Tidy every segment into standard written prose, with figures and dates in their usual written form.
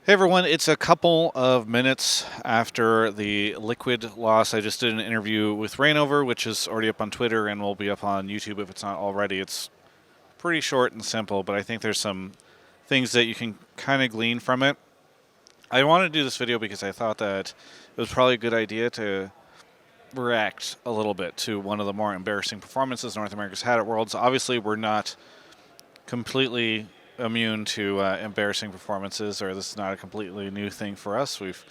Hey everyone, it's a couple of minutes after the Liquid loss. I just did an interview with Rainover, which is already up on Twitter and will be up on YouTube if it's not already. It's pretty short and simple, but I think there's some things that you can kind of glean from it. I wanted to do this video because I thought that it was probably a good idea to react a little bit to one of the more embarrassing performances North America's had at Worlds. Obviously, we're not completely immune to embarrassing performances, or this is not a completely new thing for us. We've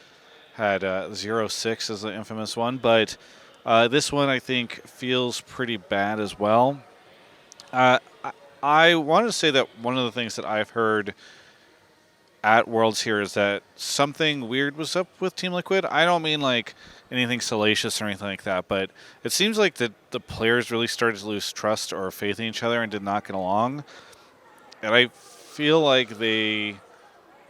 had 0-6 as the infamous one, but this one I think feels pretty bad as well. I wanted to say that one of the things that I've heard at Worlds here is that something weird was up with Team Liquid. I don't mean like anything salacious or anything like that, but it seems like the players really started to lose trust or faith in each other and did not get along. And I feel like they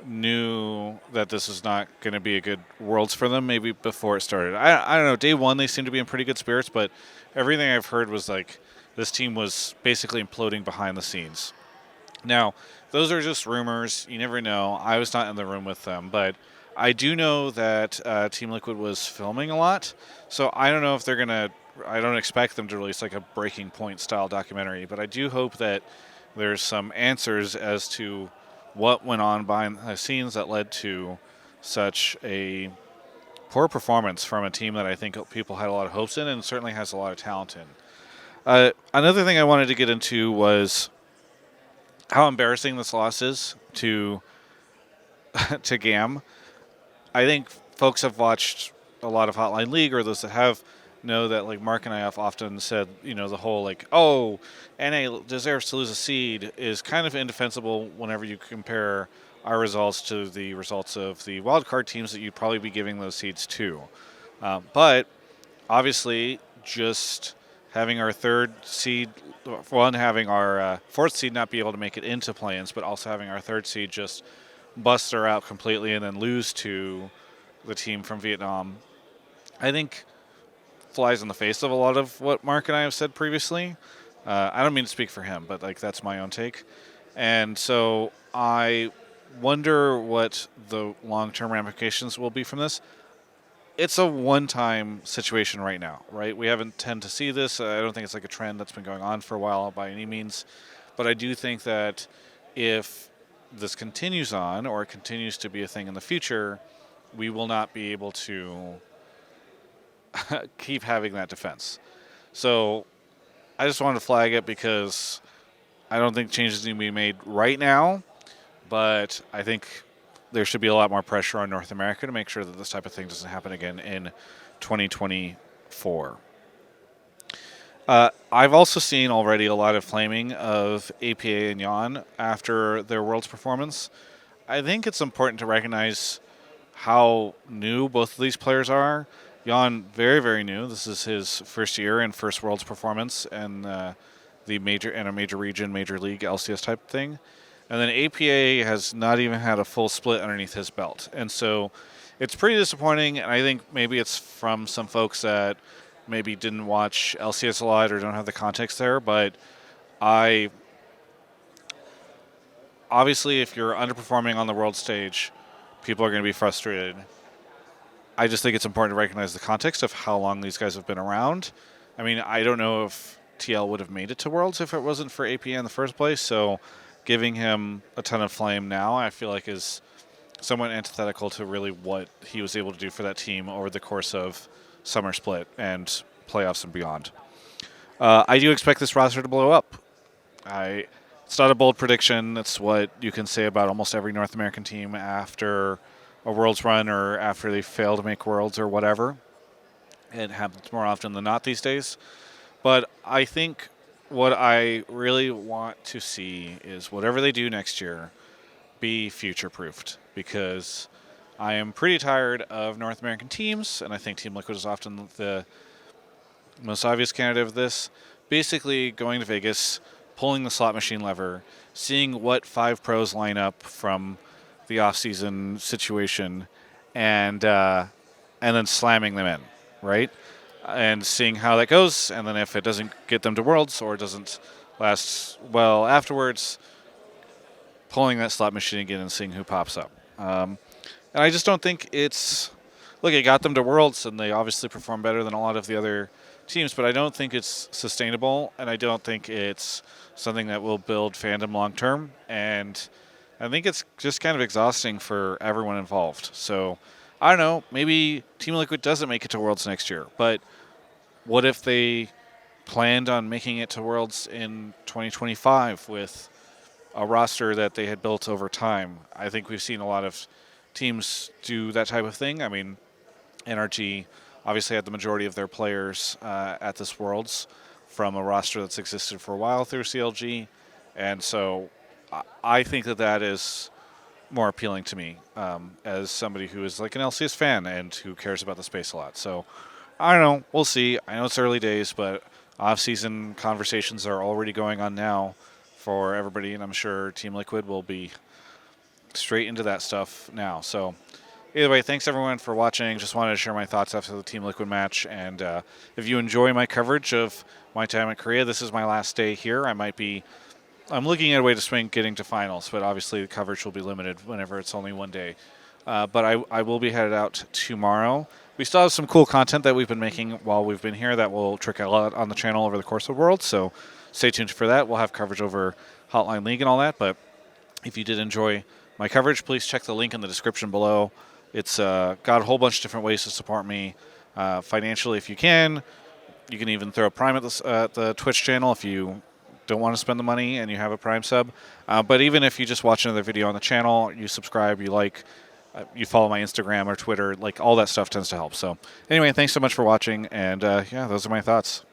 knew that this was not going to be a good Worlds for them maybe before it started. I don't know. Day one, they seemed to be in pretty good spirits, but everything I've heard was like this team was basically imploding behind the scenes. Now, those are just rumors. You never know. I was not in the room with them, but I do know that Team Liquid was filming a lot. So I don't know if they're going to. I don't expect them to release like a Breaking Point style documentary, but I do hope that there's some answers as to what went on behind the scenes that led to such a poor performance from a team that I think people had a lot of hopes in and certainly has a lot of talent in. Another thing I wanted to get into was how embarrassing this loss is to to GAM. I think folks have watched a lot of Hotline League, or those that have know that like Mark and I have often said, the whole like, oh, NA deserves to lose a seed is kind of indefensible whenever you compare our results to the results of the wildcard teams that you'd probably be giving those seeds to. But obviously, just having our third seed, one having our fourth seed not be able to make it into play-ins, but also having our third seed just bust her out completely and then lose to the team from Vietnam, I think flies in the face of a lot of what Mark and I have said previously. I don't mean to speak for him, but like that's my own take. And so I wonder what the long-term ramifications will be from this. It's a one-time situation right now, right? We haven't tend to see this. I don't think it's like a trend that's been going on for a while by any means. But I do think that if this continues on or it continues to be a thing in the future, we will not be able to keep having that defense. So I just wanted to flag it because I don't think changes need to be made right now, but I think there should be a lot more pressure on North America to make sure that this type of thing doesn't happen again in 2024. I've also seen already a lot of flaming of APA and Jan after their Worlds performance. I think it's important to recognize how new both of these players are. Jan, very, very new. This is his first year and first Worlds performance and the major in a major region, major league LCS type thing. And then APA has not even had a full split underneath his belt. And so it's pretty disappointing. And I think maybe it's from some folks that maybe didn't watch LCS a lot or don't have the context there. But obviously, if you're underperforming on the world stage, people are going to be frustrated. I just think it's important to recognize the context of how long these guys have been around. I mean, I don't know if TL would have made it to Worlds if it wasn't for APA in the first place. So giving him a ton of flame now, I feel like is somewhat antithetical to really what he was able to do for that team over the course of summer split and playoffs and beyond. I do expect this roster to blow up. It's not a bold prediction. It's what you can say about almost every North American team after a Worlds run or after they fail to make Worlds or whatever. It happens more often than not these days. But I think what I really want to see is whatever they do next year be future-proofed, because I am pretty tired of North American teams, and I think Team Liquid is often the most obvious candidate of this. Basically going to Vegas, pulling the slot machine lever, seeing what 5 pros line up from the off-season situation, and then slamming them in, right? And seeing how that goes, and then if it doesn't get them to Worlds or it doesn't last well afterwards, pulling that slot machine again and seeing who pops up. And I just don't think it's. Look, it got them to Worlds, and they obviously perform better than a lot of the other teams, but I don't think it's sustainable, and I don't think it's something that will build fandom long term. And I think it's just kind of exhausting for everyone involved. So I don't know. Maybe Team Liquid doesn't make it to Worlds next year, but what if they planned on making it to Worlds in 2025 with a roster that they had built over time? I think we've seen a lot of teams do that type of thing. I mean, NRG obviously had the majority of their players at this Worlds from a roster that's existed for a while through CLG, and so I think that that is more appealing to me as somebody who is like an LCS fan and who cares about the space a lot. So I don't know. We'll see. I know it's early days, but off-season conversations are already going on now for everybody, and I'm sure Team Liquid will be straight into that stuff now. So either way, thanks everyone for watching. Just wanted to share my thoughts after the Team Liquid match. And if you enjoy my coverage of my time at Korea, this is my last day here. I'm looking at a way to swing getting to finals, but obviously the coverage will be limited whenever it's only one day. But I will be headed out tomorrow. We still have some cool content that we've been making while we've been here that will trickle out on the channel over the course of Worlds. So stay tuned for that. We'll have coverage over Hotline League and all that. But if you did enjoy my coverage, please check the link in the description below. It's got a whole bunch of different ways to support me financially if you can. You can even throw a Prime at the Twitch channel if you don't want to spend the money and you have a Prime sub. But even if you just watch another video on the channel, you subscribe, you like, you follow my Instagram or Twitter, like all that stuff tends to help. So anyway, thanks so much for watching. And yeah, those are my thoughts.